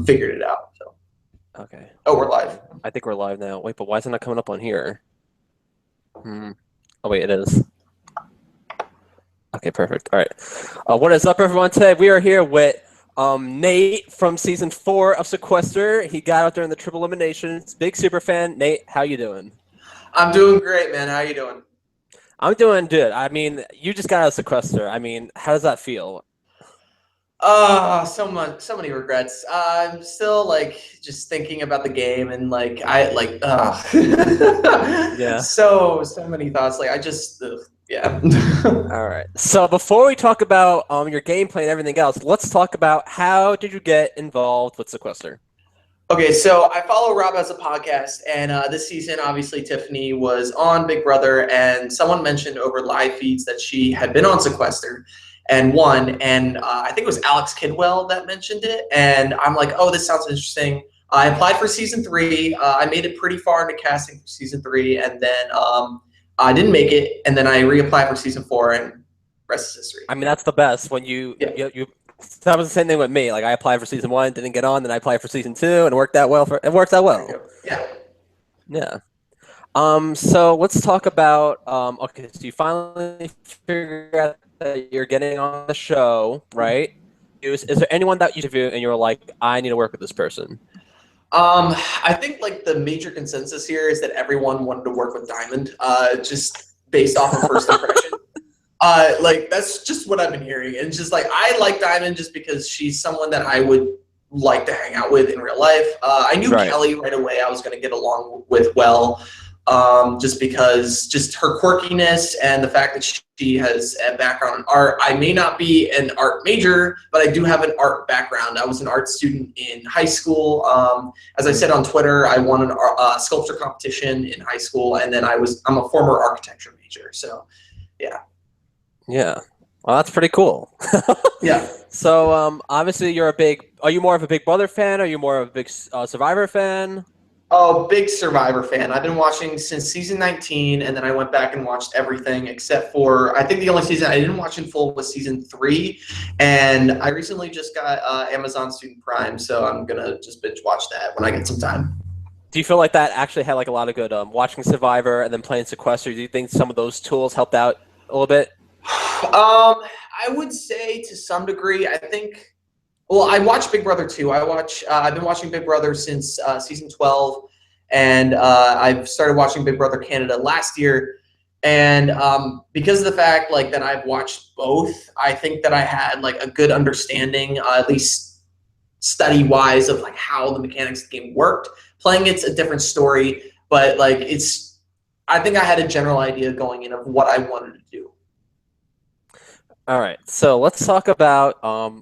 figured it out. So. Okay. Oh, we're live. I think we're live now. Wait, but why is it not coming up on here? Oh, wait, it is. Okay, perfect. All right. What is up, everyone? Today we are here with Nate from season 4 of Sequester. He got out there in the triple eliminations. Big super fan. Nate, how you doing? I'm doing great, man. How you doing? I'm doing good. I mean, you just got out of Sequester. I mean, how does that feel? So many regrets. I'm still like just thinking about the game and like I like Yeah. so many thoughts. Like I just yeah. All right. So before we talk about your gameplay and everything else, let's talk about how did you get involved with Sequester? Okay, so I follow Rob as a podcast, and this season, obviously, Tiffany was on Big Brother, and someone mentioned over live feeds that she had been on Sequester and won, and I think it was Alex Kidwell that mentioned it, and I'm like, oh, this sounds interesting. I applied for season 3. I made it pretty far into casting for season 3, and then I didn't make it, and then I reapplied for season 4, and rest is history. I mean, that's the best when Yeah. you that was the same thing with me. Like I applied for season 1, didn't get on, then I applied for season 2, and it worked out There you well. go. Yeah. Yeah. So let's talk about okay, so you finally figured out that you're getting on the show, right? Is there anyone that you interview and you're like, I need to work with this person? I think like the major consensus here is that everyone wanted to work with Diamond, just based off of first impression. Like that's just what I've been hearing, and just like I like Diamond just because she's someone that I would like to hang out with in real life. I knew Right. Kelly right away. I was going to get along with well, just because just her quirkiness and the fact that she has a background in art. I may not be an art major, but I do have an art background. I was an art student in high school. As I said on Twitter, I won a sculpture competition in high school, and then I'm a former architecture major. So, yeah. Yeah. Well, that's pretty cool. Yeah. So, obviously, are you more of a Big Brother fan? Are you more of a big Survivor fan? Oh, big Survivor fan. I've been watching since season 19, and then I went back and watched everything except for, I think the only season I didn't watch in full was season 3, and I recently just got Amazon Student Prime, so I'm going to just binge watch that when I get some time. Do you feel like that actually had like a lot of good watching Survivor and then playing Sequester? Do you think some of those tools helped out a little bit? I would say to some degree. I think. Well, I watch Big Brother too. I've been watching Big Brother since season 12, and I've started watching Big Brother Canada last year. And because of the fact like that I've watched both, I think that I had like a good understanding, at least study wise, of like how the mechanics of the game worked. Playing it's a different story, but like it's. I think I had a general idea going in of what I wanted to do. All right, so let's talk about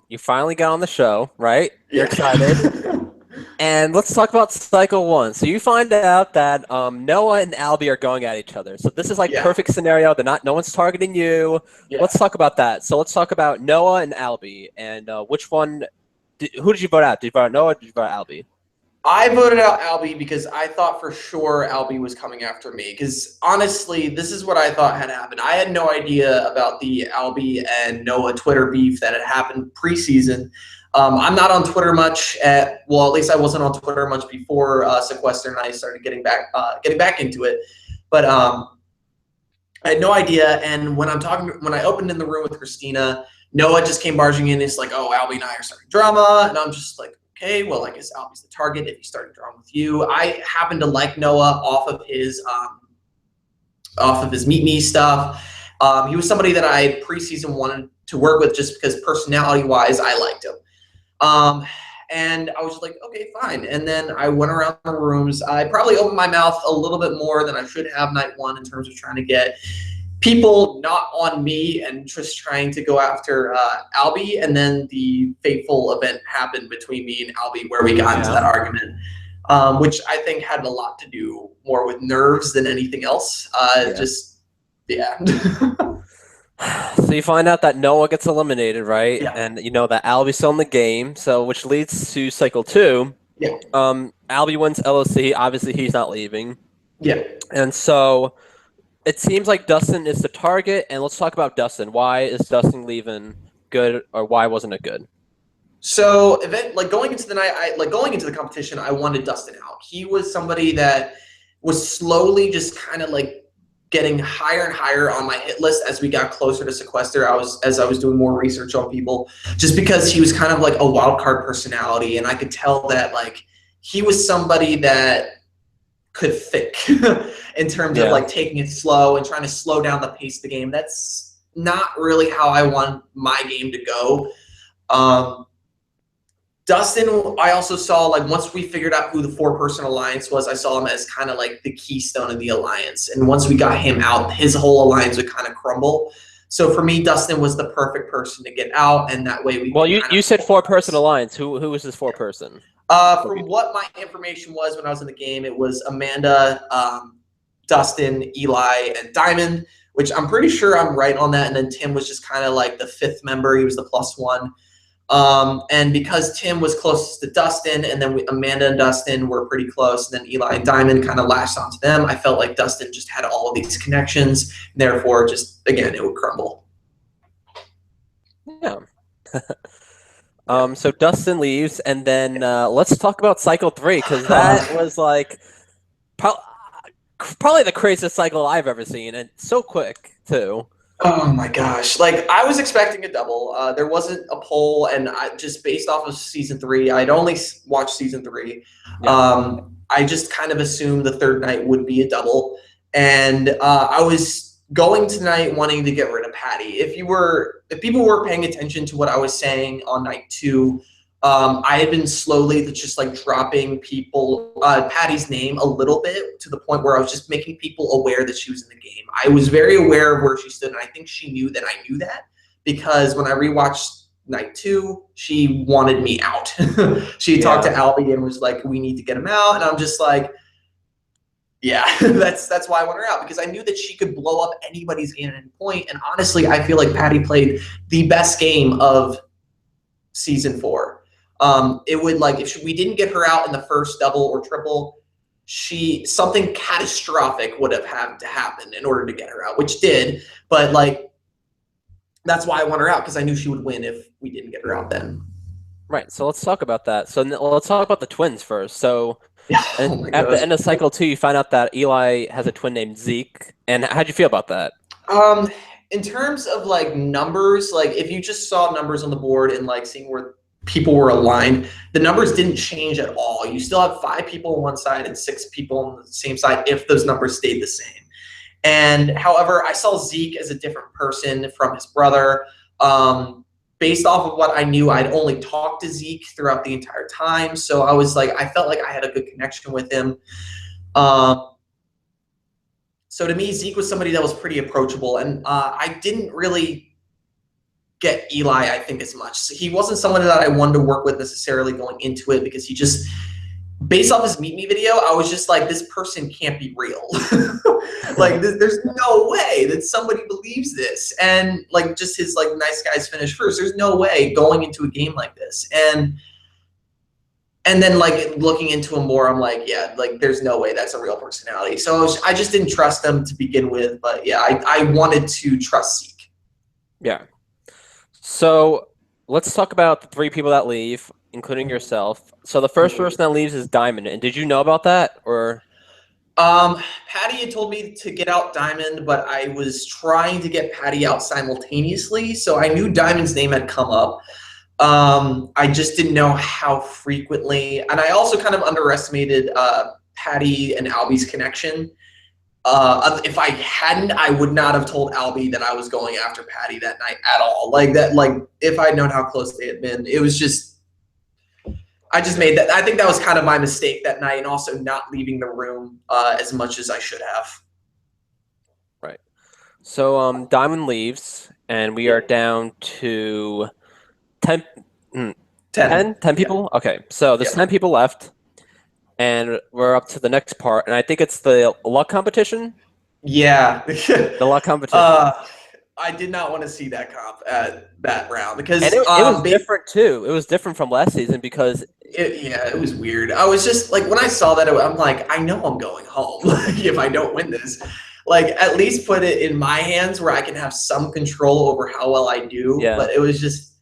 you finally got on the show, right? You're Yeah. excited. And let's talk about cycle 1. So you find out that Noah and Albie are going at each other. So this is like Yeah. perfect scenario. No one's targeting you. Yeah. Let's talk about that. So let's talk about Noah and Albie and which one. Who did you vote out? Did you vote out Noah? Or did you vote out Albie? I voted out Albie because I thought for sure Albie was coming after me. Because honestly, this is what I thought had happened. I had no idea about the Albie and Noah Twitter beef that had happened preseason. I'm not on Twitter much. At least I wasn't on Twitter much before Sequester and I started getting back into it. But I had no idea. And when I opened in the room with Christina, Noah just came barging in. It's like, oh, Albie and I are starting drama, and I'm just like, okay, well, I guess Albie's the target if he started drawing with you. I happen to like Noah off of his Meet Me stuff. He was somebody that I preseason wanted to work with just because personality-wise, I liked him. And I was like, okay, fine. And then I went around the rooms. I probably opened my mouth a little bit more than I should have night 1 in terms of trying to get people not on me and just trying to go after Albie. And then the fateful event happened between me and Albie where we got into that argument, which I think had a lot to do more with nerves than anything else. Yeah. So you find out that Noah gets eliminated, right? Yeah. And you know that Albie's still in the game, so which leads to cycle 2. Yeah. Albie wins LOC. Obviously, he's not leaving. Yeah. And so it seems like Dustin is the target, and let's talk about Dustin. Why is Dustin leaving good, or why wasn't it good? So going into the night, going into the competition, I wanted Dustin out. He was somebody that was slowly just kind of like getting higher and higher on my hit list as we got closer to Sequester. As I was doing more research on people, just because he was kind of like a wild card personality, and I could tell that like he was somebody that could think in terms of like taking it slow and trying to slow down the pace of the game. That's not really how I want my game to go. Dustin, I also saw, like, once we figured out who the 4-person alliance was, I saw him as kind of like the keystone of the alliance. And once we got him out, his whole alliance would kind of crumble. So for me, Dustin was the perfect person to get out, and that way we. Well, you said 4-person alliance. Who was this 4-person? From what my information was when I was in the game, it was Amanda, Dustin, Eli, and Diamond, which I'm pretty sure I'm right on that. And then Tim was just kind of like the 5th member. He was the +1. And because Tim was closest to Dustin, and then Amanda and Dustin were pretty close, and then Eli and Diamond kind of latched onto them, I felt like Dustin just had all of these connections, and therefore just, again, it would crumble. Yeah. So Dustin leaves, and then let's talk about cycle 3, because that was like probably the craziest cycle I've ever seen, and so quick too. Oh my gosh! Like, I was expecting a double. There wasn't a poll, and just based off of season 3, I'd only watched season 3. Yeah. I just kind of assumed the 3rd night would be a double, and I was going tonight wanting to get rid of Patty. If people were paying attention to what I was saying on night 2, I had been slowly just like dropping Patty's name a little bit, to the point where I was just making people aware that she was in the game. I was very aware of where she stood, and I think she knew that I knew that, because when I rewatched night 2, she wanted me out. She talked to Albie and was like, "We need to get him out," and I'm just like, yeah, that's why I want her out, because I knew that she could blow up anybody's game at any point. And honestly, I feel like Patty played the best game of season 4. It would, like, if we didn't get her out in the first double or triple, something catastrophic would have had to happen in order to get her out, which did. But like, that's why I want her out, because I knew she would win if we didn't get her out then. Right. So let's talk about that. So let's talk about the twins first. So at the end of cycle 2, you find out that Eli has a twin named Zeke. And how'd you feel about that? In terms of like numbers, like if you just saw numbers on the board and like seeing where people were aligned, the numbers didn't change at all. You still have 5 people on one side and 6 people on the same side if those numbers stayed the same. And however, I saw Zeke as a different person from his brother. Based off of what I knew, I'd only talked to Zeke throughout the entire time. So I was like, I felt like I had a good connection with him. So to me, Zeke was somebody that was pretty approachable, and I didn't really get Eli, I think, as much. So he wasn't someone that I wanted to work with necessarily going into it, because he just, based off his Meet Me video, I was just like, this person can't be real. Like, there's no way that somebody believes this. And like, just his like nice guys finish first. There's no way going into a game like this. And then like looking into him more, I'm like, yeah, like there's no way that's a real personality. So I just didn't trust them to begin with. But yeah, I wanted to trust Zeke. Yeah. So let's talk about the 3 people that leave, including yourself. So the first person that leaves is Diamond. And did you know about that, or? Patty had told me to get out Diamond, but I was trying to get Patty out simultaneously. So I knew Diamond's name had come up. I just didn't know how frequently. And I also kind of underestimated Patty and Albie's connection. If I hadn't, I would not have told Albie that I was going after Patty that night at all. Like that, like if I'd known how close they had been, it was just, I just made that. I think that was kind of my mistake that night, and also not leaving the room as much as I should have. Right. So Diamond leaves, and we are down to 10 people. Yeah. Okay. So there's 10 people left. And we're up to the next part, and I think it's the luck competition. Yeah, the luck competition. I did not want to see that comp at that round, because it was different too. It was different from last season because it was weird. I was just like, when I saw that, I'm like, I know I'm going home. Like, if I don't win this, like at least put it in my hands where I can have some control over how well I do. Yeah. But it was just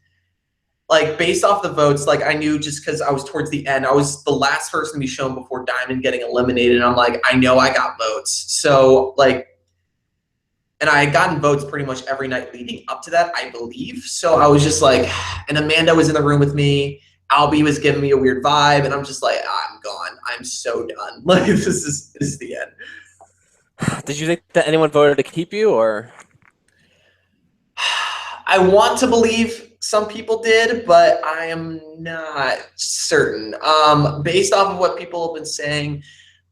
like based off the votes, like I knew just because I was towards the end, I was the last person to be shown before Diamond getting eliminated. And I'm like, I know I got votes. So like, and I had gotten votes pretty much every night leading up to that, I believe. So I was just like, and Amanda was in the room with me. Albie was giving me a weird vibe, and I'm just like, I'm gone. I'm so done. Like this is the end. Did you think that anyone voted to keep you, or? I want to believe some people did, but I am not certain. Based off of what people have been saying,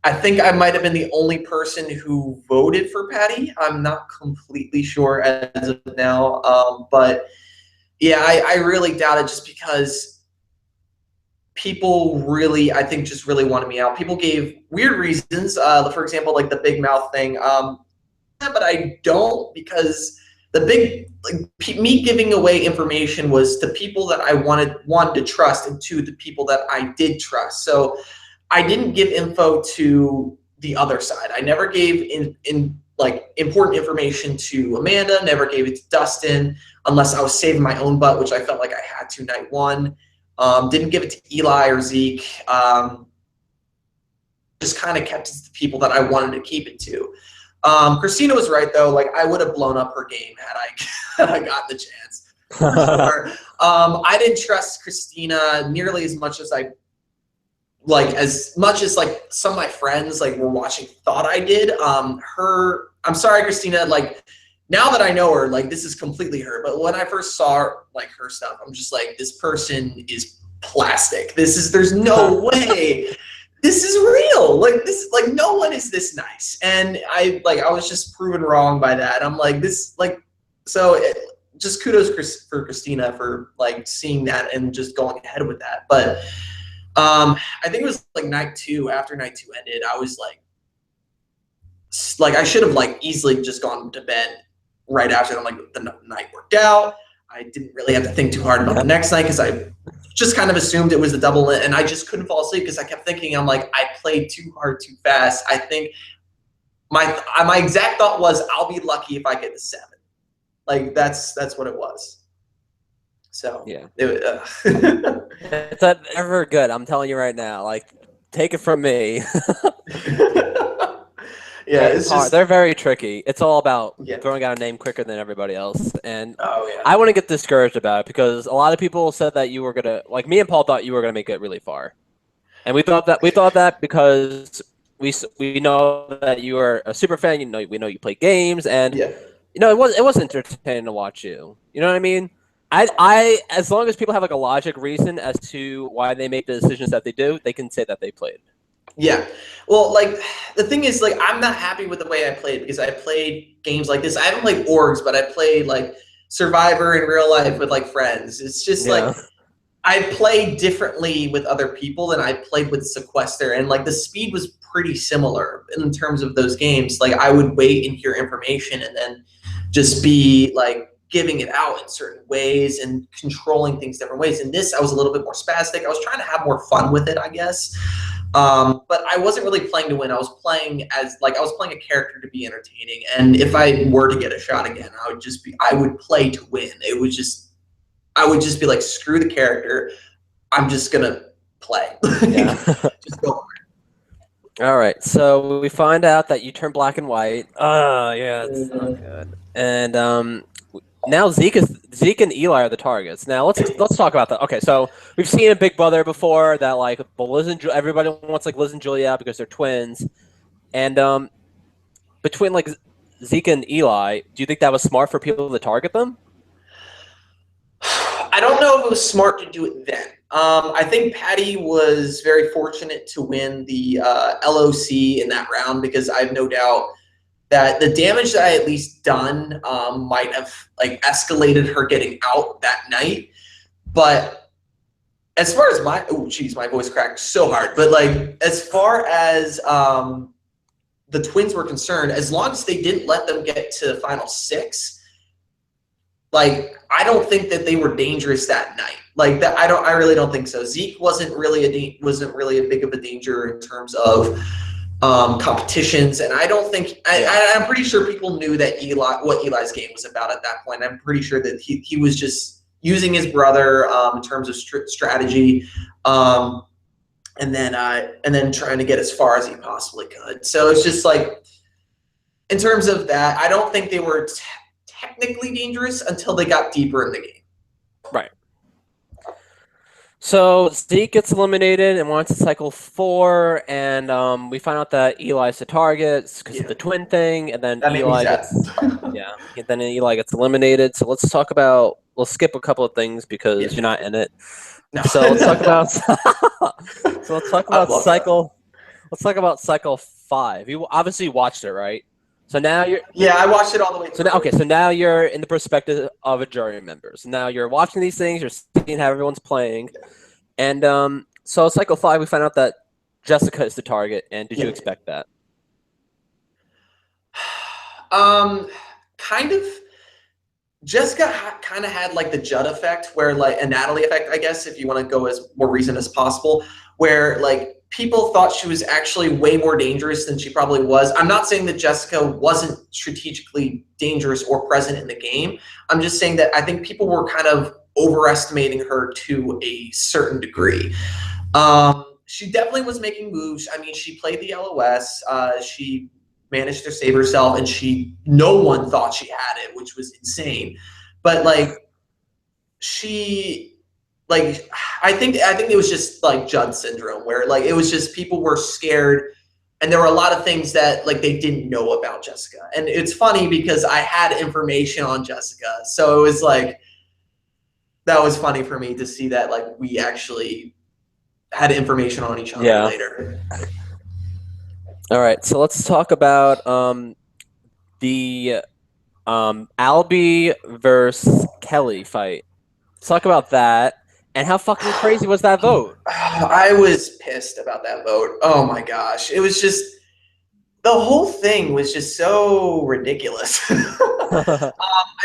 I think I might have been the only person who voted for Patty. I'm not completely sure as of now. But yeah, I really doubt it just because people really, I think, just really wanted me out. People gave weird reasons. For example, like the big mouth thing. But I don't, because the big, like, me giving away information was to people that I wanted to trust, and to the people that I did trust. So I didn't give info to the other side. I never gave in like important information to Amanda, never gave it to Dustin unless I was saving my own butt, which I felt like I had to night one. Didn't give it to Eli or Zeke. Just kind of kept it to the people that I wanted to keep it to. Christina was right though. Like I would have blown up her game had I gotten the chance. For sure. I didn't trust Christina nearly as much as like some of my friends like were watching thought I did. I'm sorry, Christina, like now that I know her, like this is completely her. But when I first saw like her stuff, I'm just like, this person is plastic. There's no way this is real. Like this, like no one is this nice. And I was just proven wrong by that. I'm like just kudos for Christina for like seeing that and just going ahead with that. But I think it was like night 2, after night 2 ended, I was like I should have like easily just gone to bed right after. I'm like, the night worked out. I didn't really have to think too hard about the next night because I just kind of assumed it was a double, and I just couldn't fall asleep because I kept thinking, I'm like, I played too hard too fast. I think my exact thought was, I'll be lucky if I get the 7. Like that's what it was. So yeah, it's never good. I'm telling you right now. Like, take it from me. Yeah, it's just, they're very tricky. It's all about throwing out a name quicker than everybody else. And yeah. I wouldn't get discouraged about it because a lot of people said that you were gonna, like me and Paul thought you were gonna make it really far, and we thought that because we know that you are a super fan. We know you play games, and it was entertaining to watch you. You know what I mean? I as long as people have like a logic reason as to why they make the decisions that they do, they can say that they played. Yeah. Well, like the thing is, like, I'm not happy with the way I played because I played games like this. I haven't played orgs, but I played like Survivor in real life with like friends. It's just like I play differently with other people than I played with Sequester, and like the speed was pretty similar in terms of those games. Like I would wait and hear information and then just be like giving it out in certain ways and controlling things different ways. In this, I was a little bit more spastic. I was trying to have more fun with it, I guess. But I wasn't really playing to win. I was playing a character to be entertaining. And if I were to get a shot again, I would play to win. I would just be like, screw the character. I'm just gonna play. Just go for it. All right. So we find out that you turn black and white. Yeah, it's not good. And now Zeke and Eli are the targets. Now let's talk about that. Okay, so we've seen in Big Brother before that like everybody wants like Liz and Julia because they're twins, and between like Zeke and Eli, do you think that was smart for people to target them? I don't know if it was smart to do it then. I think Patty was very fortunate to win the LOC in that round because I have no doubt that the damage that I at least done might have like escalated her getting out that night. But as far as my voice cracked so hard. But like as far as the twins were concerned, as long as they didn't let them get to the final 6, like I don't think that they were dangerous that night. Like that, I really don't think so. Zeke wasn't really a big of a danger in terms of competitions, and I don't think I'm pretty sure people knew that what Eli's game was about at that point. I'm pretty sure that he was just using his brother in terms of strategy, and then trying to get as far as he possibly could. So it's just like, in terms of that, I don't think they were technically dangerous until they got deeper in the game. Right. So Zeke gets eliminated and wants to cycle 4, and we find out that Eli's the target because of the twin thing, and then That made me Eli sad. gets and then Eli gets eliminated. So let's talk about we'll skip a couple of things because you're not in it. No. So let's talk about cycle. Let's talk about cycle 5. You obviously watched it, right? So now you're I watched it all the way through. So now you're in the perspective of a jury member. So now you're watching these things, you're seeing how everyone's playing. And so cycle 5, we find out that Jessica is the target. And did you expect that? Kind of. Jessica kind of had like the Judd effect, where like a Natalie effect, I guess, if you want to go as more recent as possible, where like people thought she was actually way more dangerous than she probably was. I'm not saying that Jessica wasn't strategically dangerous or present in the game. I'm just saying that I think people were kind of overestimating her to a certain degree. She definitely was making moves. I mean, she played the LOS. She managed to save herself, and no one thought she had it, which was insane. But like, I think it was just like Judd syndrome, where like it was just people were scared, and there were a lot of things that like they didn't know about Jessica. And it's funny because I had information on Jessica, so it was like that was funny for me to see that like we actually had information on each other later. All right, so let's talk about the Albie versus Kelly fight. Let's talk about that. And how fucking crazy was that vote? I was pissed about that vote. Oh my gosh. It was just, the whole thing was just so ridiculous. I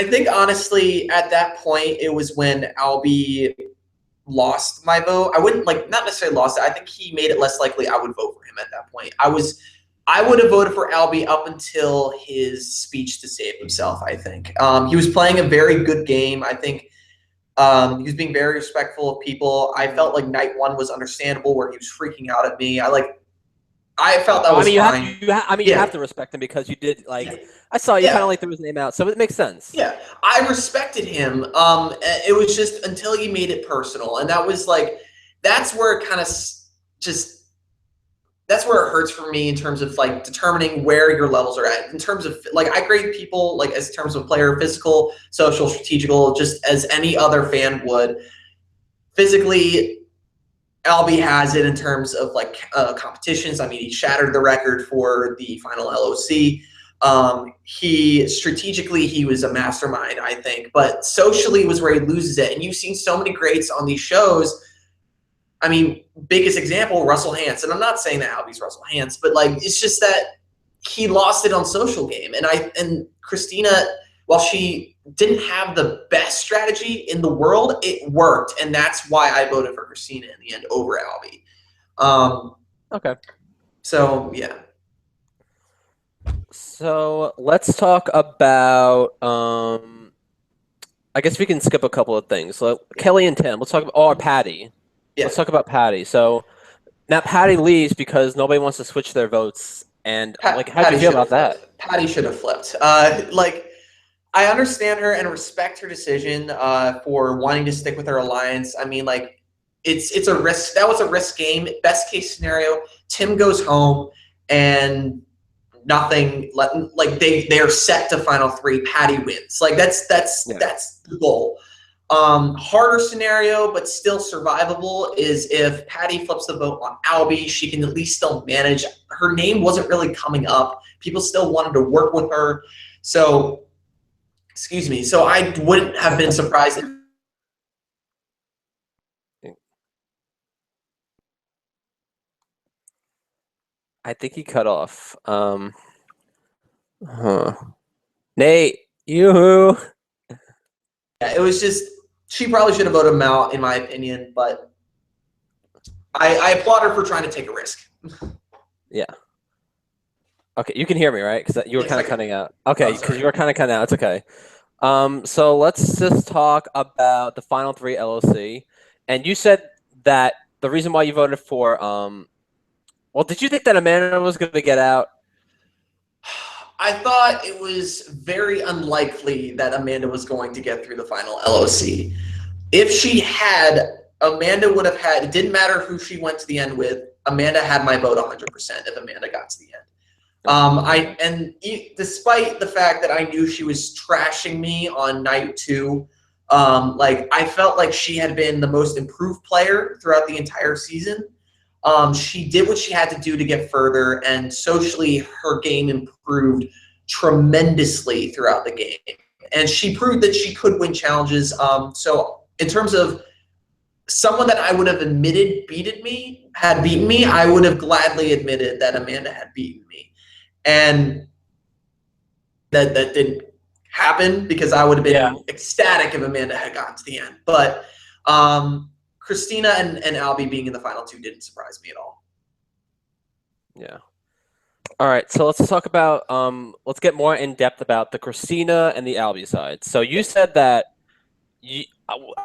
think honestly, at that point, it was when Albie lost my vote. I wouldn't not necessarily lost it. I think he made it less likely I would vote for him at that point. I would have voted for Albie up until his speech to save himself, I think. He was playing a very good game. I think he was being very respectful of people. I felt like night 1 was understandable, where he was freaking out at me. I felt that was fine. You have to respect him because you did, I saw you kind of threw his name out, so it makes sense. Yeah, I respected him. It was just until he made it personal, and that was like, that's where it kind of that's where it hurts for me in terms of like determining where your levels are at. In terms of like, I grade people like as terms of player, physical, social, strategical, just as any other fan would. Physically, Albie has it in terms of like competitions. I mean, he shattered the record for the final LOC. He was a mastermind, I think, but socially was where he loses it. And you've seen so many greats on these shows. I mean, biggest example, Russell Hantz. And I'm not saying that Albie's Russell Hantz, but like, it's just that he lost it on social game. And Christina, while she didn't have the best strategy in the world, it worked. And that's why I voted for Christina in the end over Albie. Okay. So, yeah. So let's talk about, I guess we can skip a couple of things. So Kelly and Tim, let's talk about, Patty. Yeah. Let's talk about Patty. So now Patty leaves because nobody wants to switch their votes. And how do you feel about that? Patty should have flipped. I understand her and respect her decision for wanting to stick with her alliance. I mean, like, it's a risk. That was a risk game. Best case scenario, Tim goes home and nothing. Like they are set to final 3. Patty wins. Like that's the goal. Harder scenario, but still survivable, is if Patty flips the vote on Albie, she can at least still manage. Her name wasn't really coming up. People still wanted to work with her. So, excuse me. So I wouldn't have been surprised if I think he cut off. Nate, yoo-hoo. Yeah, it was just, she probably should have voted him out, in my opinion, but I applaud her for trying to take a risk. Yeah. Okay, you can hear me, right? Because you were kind of cutting out. Okay, because you were kind of cutting out. It's okay. So let's just talk about the final three LOC. And you said that the reason why you voted for well, did you think that Amanda was going to get out? I thought it was very unlikely that Amanda was going to get through the final LOC. If she had, Amanda would have had, it didn't matter who she went to the end with, Amanda had my vote 100% if Amanda got to the end. Despite the fact that I knew she was trashing me on night 2, like I felt like she had been the most improved player throughout the entire season. She did what she had to do to get further, and socially her game improved tremendously throughout the game. And she proved that she could win challenges. So in terms of someone that I would have admitted had beaten me, I would have gladly admitted that Amanda had beaten me. And that didn't happen because I would have been ecstatic if Amanda had gotten to the end. But Christina and Albie being in the final 2 didn't surprise me at all. Yeah. All right, so let's talk about let's get more in depth about the Christina and the Albie side. So you said that you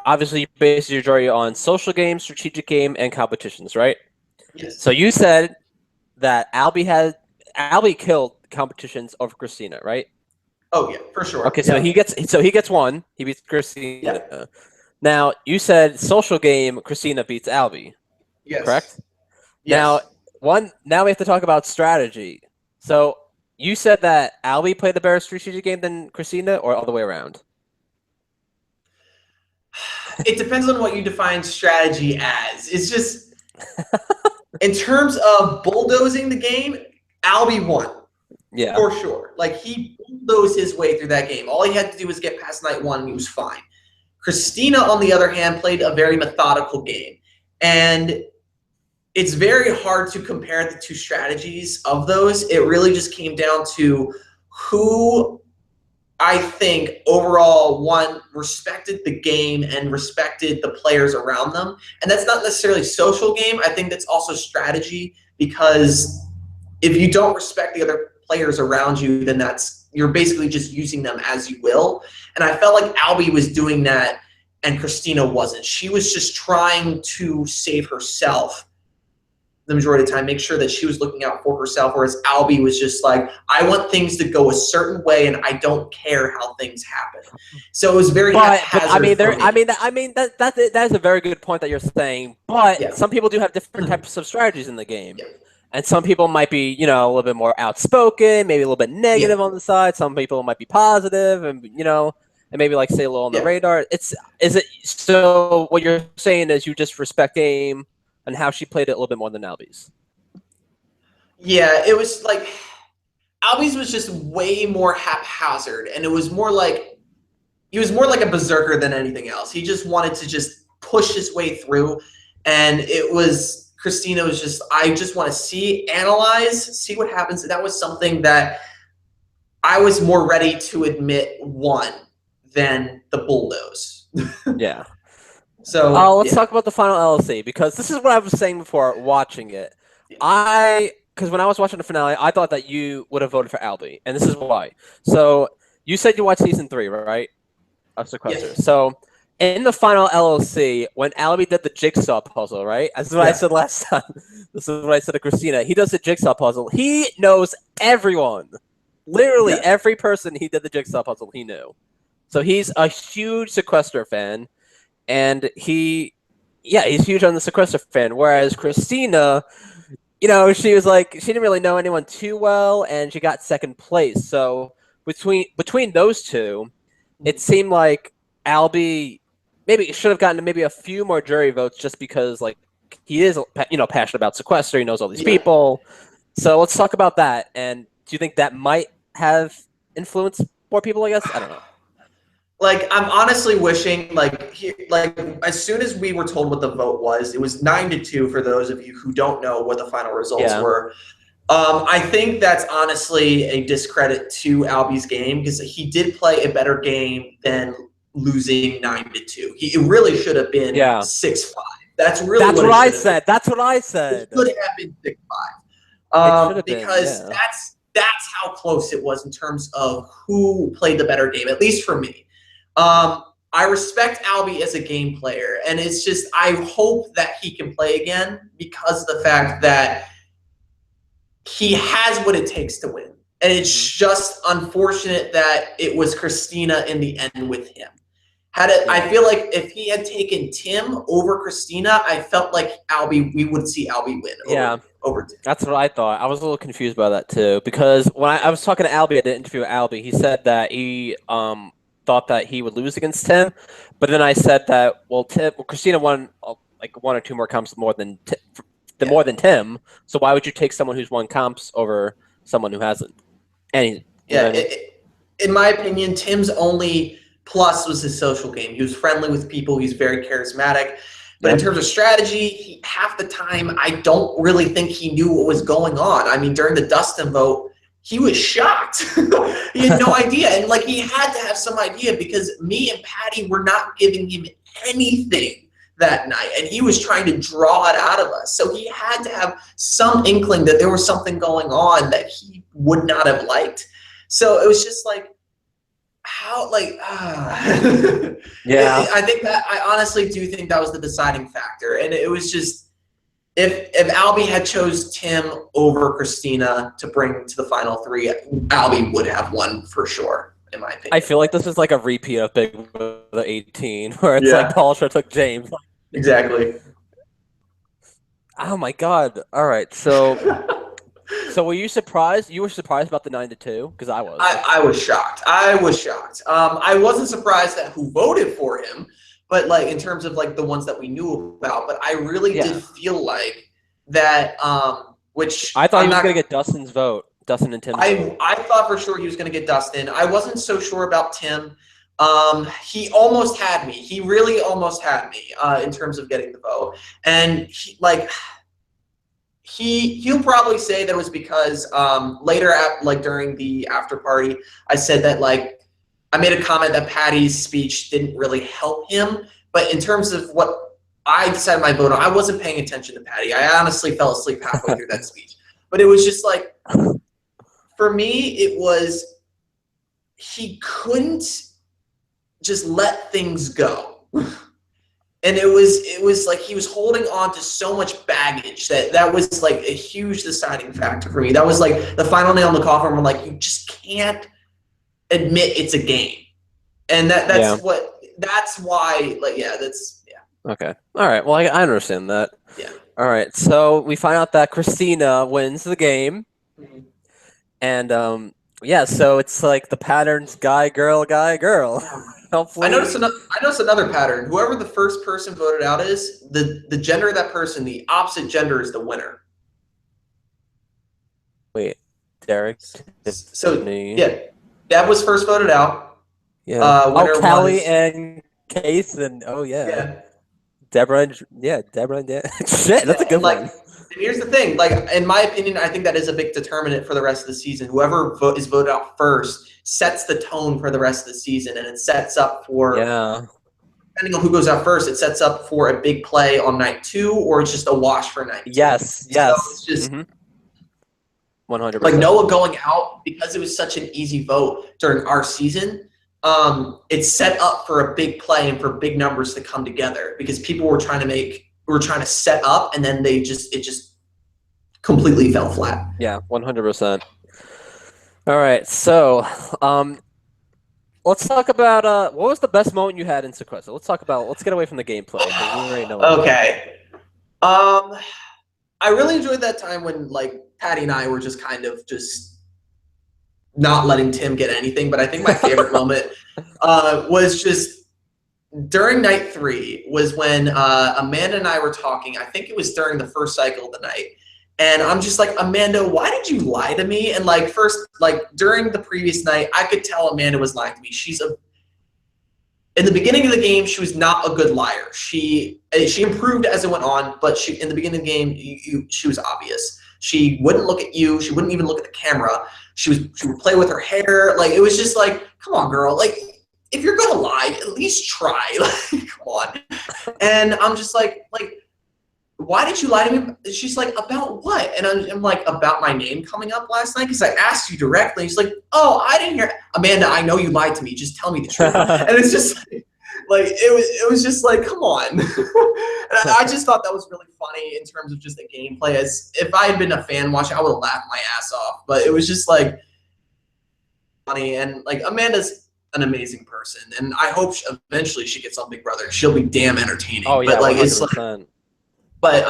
obviously you based your jury on social game, strategic game, and competitions, right? Yes. So you said that Albie killed competitions over Christina, right? Oh yeah, for sure. Okay, so he gets one. He beats Christina. Yeah. Now you said social game. Christina beats Albie. Yes. Correct. Yes. Now we have to talk about strategy. So you said that Albie played the better strategic game than Christina, or all the way around? It depends on what you define strategy as. It's just in terms of bulldozing the game, Albie won. Yeah. For sure. Like he bulldozed his way through that game. All he had to do was get past night 1 and he was fine. Christina, on the other hand, played a very methodical game. And it's very hard to compare the 2 strategies of those. It really just came down to who I think overall, one, respected the game and respected the players around them. And that's not necessarily social game. I think that's also strategy, because if you don't respect the other players around you, then you're basically just using them as you will. And I felt like Albie was doing that and Christina wasn't. She was just trying to save herself the majority of the time, make sure that she was looking out for herself, whereas Albie was just like, I want things to go a certain way and I don't care how things happen. So it was very haphazard. That is a very good point that you're saying, but some people do have different types of strategies in the game. Yeah. And some people might be, a little bit more outspoken, maybe a little bit negative on the side. Some people might be positive and, and maybe like say a little on the radar. So what you're saying is you just respect game and how she played it a little bit more than Albie's. Yeah, it was like Albie's was just way more haphazard, and it was more like he was more like a berserker than anything else. He just wanted to just push his way through, and it was Christina was just, I just want to analyze, see what happens. And that was something that I was more ready to admit won than the bulldoze. Yeah. So let's talk about the final LLC, because this is what I was saying before watching it. Because when I was watching the finale, I thought that you would have voted for Albie, and this is why. So you said you watched season 3, right? Of Sequester. Yes. So in the final LLC, when Albie did the jigsaw puzzle, right? This is what I said last time. This is what I said to Christina. He does the jigsaw puzzle. He knows everyone. Literally every person he did the jigsaw puzzle, he knew. So he's a huge Sequester fan. And he's huge on the Sequester fan. Whereas Christina, she was like, she didn't really know anyone too well, and she got second place. So between those two, it seemed like Albie maybe should have gotten maybe a few more jury votes, just because like he is passionate about Sequester. He knows all these people. So let's talk about that. And do you think that might have influenced more people? I guess I don't know. Like, I'm honestly wishing, as soon as we were told what the vote was, it was 9-2 for those of you who don't know what the final results were. I think that's honestly a discredit to Albie's game, because he did play a better game than losing 9-2. It really should have been 6-5. That's what I said. That's what I said. It should have been 6-5. Because that's how close it was in terms of who played the better game, at least for me. I respect Albie as a game player, and it's just I hope that he can play again because of the fact that he has what it takes to win. And it's just unfortunate that it was Christina in the end with him. I feel like if he had taken Tim over Christina, I felt like we would see Albie win over Tim. That's what I thought. I was a little confused by that too, because when I was talking to Albie at the interview with Albie, he said that he thought that he would lose against Tim, but then I said that Christina won like 1 or 2 more comps more than Tim, so why would you take someone who's won comps over someone who hasn't? In my opinion, Tim's only plus was his social game. He was friendly with people. He's very charismatic. But in terms of strategy, half the time, I don't really think he knew what was going on. I mean, during the Dustin vote, he was shocked. He had no idea. And, like, he had to have some idea because me and Patty were not giving him anything that night. And he was trying to draw it out of us. So he had to have some inkling that there was something going on that he would not have liked. So it was just like, how, like, yeah. I think that I honestly do think that was the deciding factor. And it was just, if Albie had chose Tim over Christina to bring to the final 3, Albie would have won for sure, in my opinion. I feel like this is like a repeat of Big Brother 18, where it's like Paulsha took James. Exactly. Oh my God! All right, so were you surprised? You were surprised about the 9-2? Because I was. I was shocked. I was shocked. I wasn't surprised at who voted for him, but like in terms of like the ones that we knew about. But I really did feel like that. Which I thought he was going to get Dustin's vote. Dustin and Tim's vote. I thought for sure he was going to get Dustin. I wasn't so sure about Tim. He almost had me. He really almost had me in terms of getting the vote. And he'll probably say that it was because later during the after party, I said that like I made a comment that Patty's speech didn't really help him. But in terms of what I decided my vote on, I wasn't paying attention to Patty. I honestly fell asleep halfway through that speech. But it was just like, for me, it was he couldn't just let things go. And it was like he was holding on to so much baggage that was like a huge deciding factor for me. That was like the final nail in the coffin. I'm like, you just can't admit it's a game. And that's why Okay. All right. Well, I understand that. Yeah. All right. So we find out that Christina wins the game. Mm-hmm. And so it's like the patterns guy, girl. Hopefully. I noticed another pattern. Whoever the first person voted out is, the gender of that person, the opposite gender is the winner. Wait, Derek. So Deb was first voted out. Yeah. Callie and Case and Deborah and Dan. Shit, that's a good one. And here's the thing, like in my opinion, I think that is a big determinant for the rest of the season. Whoever is voted out first sets the tone for the rest of the season, and it sets up for depending on who goes out first, it sets up for a big play on night 2, or it's just a wash for night 2. Yes. So it's just 100%. Like Noah going out, because it was such an easy vote during our season. It's set up for a big play and for big numbers to come together because people were trying to set up, and then it just completely fell flat. Yeah, 100%. All right, so let's talk about what was the best moment you had in Sequester. Let's get away from the gameplay. We already know. Okay. I really enjoyed that time when like Patty and I were just kind of just not letting Tim get anything. But I think my favorite moment was just during night 3 was when Amanda and I were talking. I think it was during the first cycle of the night. And I'm just like, Amanda, why did you lie to me? And like during the previous night, I could tell Amanda was lying to me. In the beginning of the game, she was not a good liar. She improved as it went on, but in the beginning of the game, she was obvious. She wouldn't look at you. She wouldn't even look at the camera. She would play with her hair. Like, it was just like, come on, girl. Like, if you're gonna lie, at least try. Like, come on. And I'm just like, why did you lie to me? She's like, about what? And I'm like, about my name coming up last night? Because I asked you directly. She's like, oh, I didn't hear. Amanda, I know you lied to me. Just tell me the truth. And it's just like, it was just like, come on. And I just thought that was really funny in terms of just the gameplay. As if I had been a fan watching, I would have laughed my ass off. But it was just like funny. And like, Amanda's an amazing person. And I hope eventually she gets on Big Brother. She'll be damn entertaining. Oh, yeah, but like, 100%. it's like, but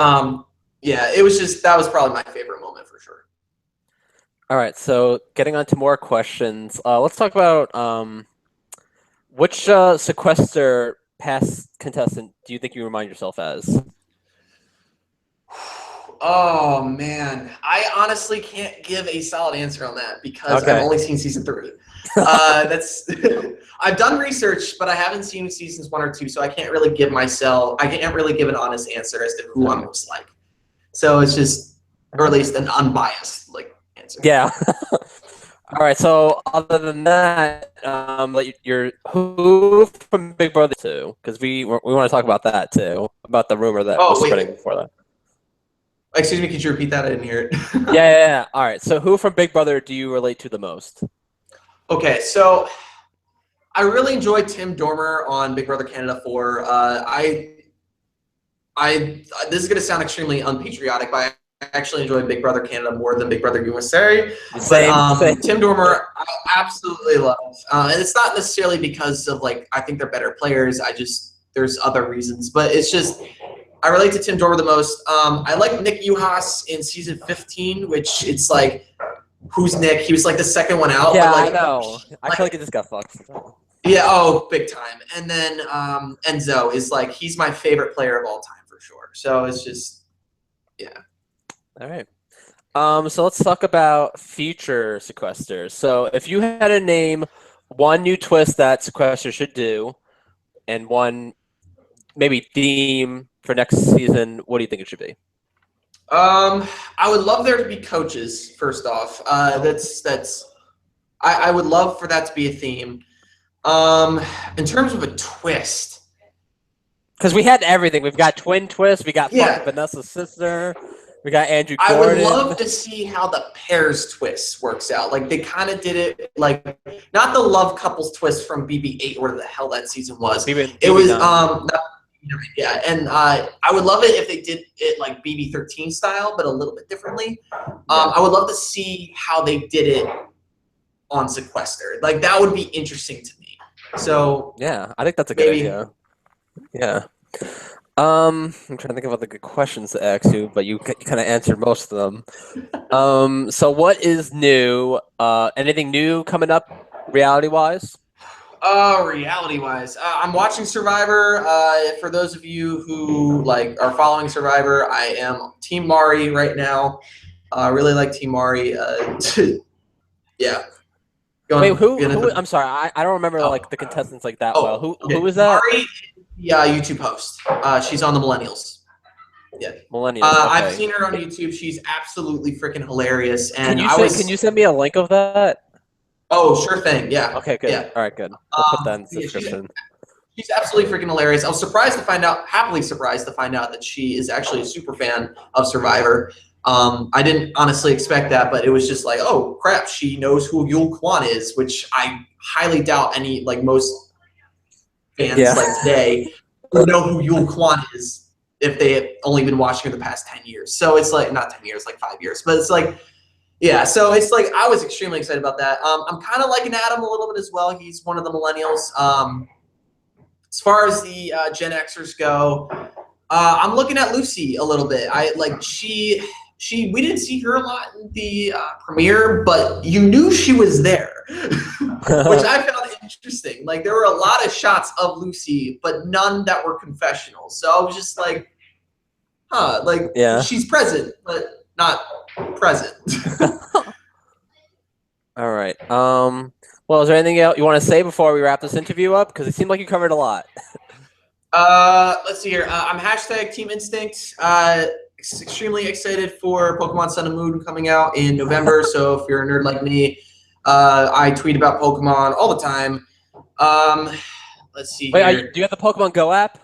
yeah, it was just, that was probably my favorite moment for sure. All right, so getting on to more questions. Let's talk about which Sequester past contestant do you think you remind yourself as? Oh man, I honestly can't give a solid answer on that because Okay. I've only seen season 3. That's I've done research, but I haven't seen seasons 1 or 2, so I can't really give an honest answer as to who I'm most like. So it's just, or at least an unbiased like answer. Yeah. All right. So other than that, you're who from Big Brother 2? Because we want to talk about that too, about the rumor that was spreading before that. Excuse me, could you repeat that? I didn't hear it. Yeah. All right. So who from Big Brother do you relate to the most? Okay, so I really enjoyed Tim Dormer on Big Brother Canada 4. This is going to sound extremely unpatriotic, but I actually enjoyed Big Brother Canada more than Big Brother USA. But Tim Dormer, I absolutely love. And it's not necessarily because of like I think they're better players. There's other reasons, but it's just I relate to Tim Dormer the most. I like Nick Uhas in season 15, which it's like, who's Nick? He was like the second one out. Yeah, but like, I know. I feel like it just got fucked. Yeah, oh, big time. And then Enzo is like, he's my favorite player of all time for sure. So it's just, yeah. All right. So let's talk about future Sequesters. So if you had to name one new twist that Sequester should do and one maybe theme for next season, what do you think it should be? I would love there to be coaches, first off. I would love for that to be a theme. In terms of a twist, because we had everything. We've got twin twists. We got fucking Vanessa's sister. We got Andrew Gordon. I would love to see how the pairs twist works out. Like they kind of did it, like not the love couples twist from BB8 or whatever the hell that season was. It was yeah, and I would love it if they did it like BB13 style, but a little bit differently. I would love to see how they did it on Sequester. Like that would be interesting to me. So yeah, I think that's a good idea. Yeah. I'm trying to think of other good questions to ask you, but you kind of answered most of them. So what is new? Anything new coming up reality-wise? Reality-wise, I'm watching Survivor. For those of you who like are following Survivor, I am Team Mari right now. I really like Team Mari. Yeah. Wait, who? I'm sorry, I don't remember like the contestants like that well. Who is that? Mari, yeah, YouTube host. She's on the Millennials. Yeah. Millennials. Okay. I've seen her on YouTube. She's absolutely freaking hilarious. And can you send me a link of that? Oh, sure thing. Yeah. Okay, good. Yeah. All right, good. I'll put that in the description. She's absolutely freaking hilarious. I was happily surprised to find out that she is actually a super fan of Survivor. I didn't honestly expect that, but it was just like, oh crap, she knows who Yul Kwan is, which I highly doubt most fans like today would know who Yul Kwan is if they had only been watching her the past 10 years. So it's like, not 10 years, like 5 years, but it's like, yeah, so it's like I was extremely excited about that. I'm kind of liking Adam a little bit as well. He's one of the Millennials. As far as the Gen Xers go, I'm looking at Lucy a little bit. We didn't see her a lot in the premiere, but you knew she was there, which I found interesting. Like there were a lot of shots of Lucy, but none that were confessional. So I was just like, huh, like she's present, but not present. All right. Well, is there anything else you want to say before we wrap this interview up? Because it seemed like you covered a lot. Let's see here. I'm hashtag Team Instinct. Extremely excited for Pokemon Sun and Moon coming out in November. So if you're a nerd like me, I tweet about Pokemon all the time. Let's see. Wait, do you have the Pokemon Go app?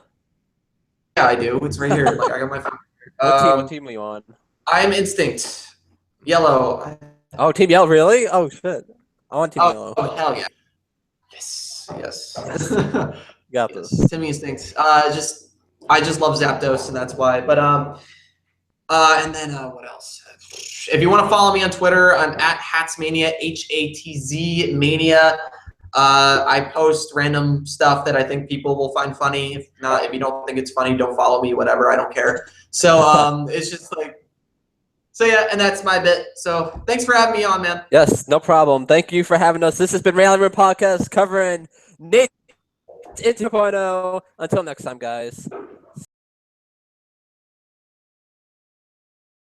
Yeah, I do. It's right here. Like I got my phone. What team are you on? I'm Instinct. Yellow. Oh, Team Yellow, really? Oh shit. I want Team Yellow. Oh, hell yeah. Yes. Yes. Yes. Got Yes. this. Timmy Instinct. I just love Zapdos, and that's why. But and then what else? If you want to follow me on Twitter, I'm at Hatzmania, HATZ Mania. I post random stuff that I think people will find funny. If not, if you don't think it's funny, don't follow me. Whatever, I don't care. So it's just like, so yeah, and that's my bit. So thanks for having me on, man. Yes, no problem. Thank you for having us. This has been Rally Room Podcast covering Nate 2.0. Until next time, guys.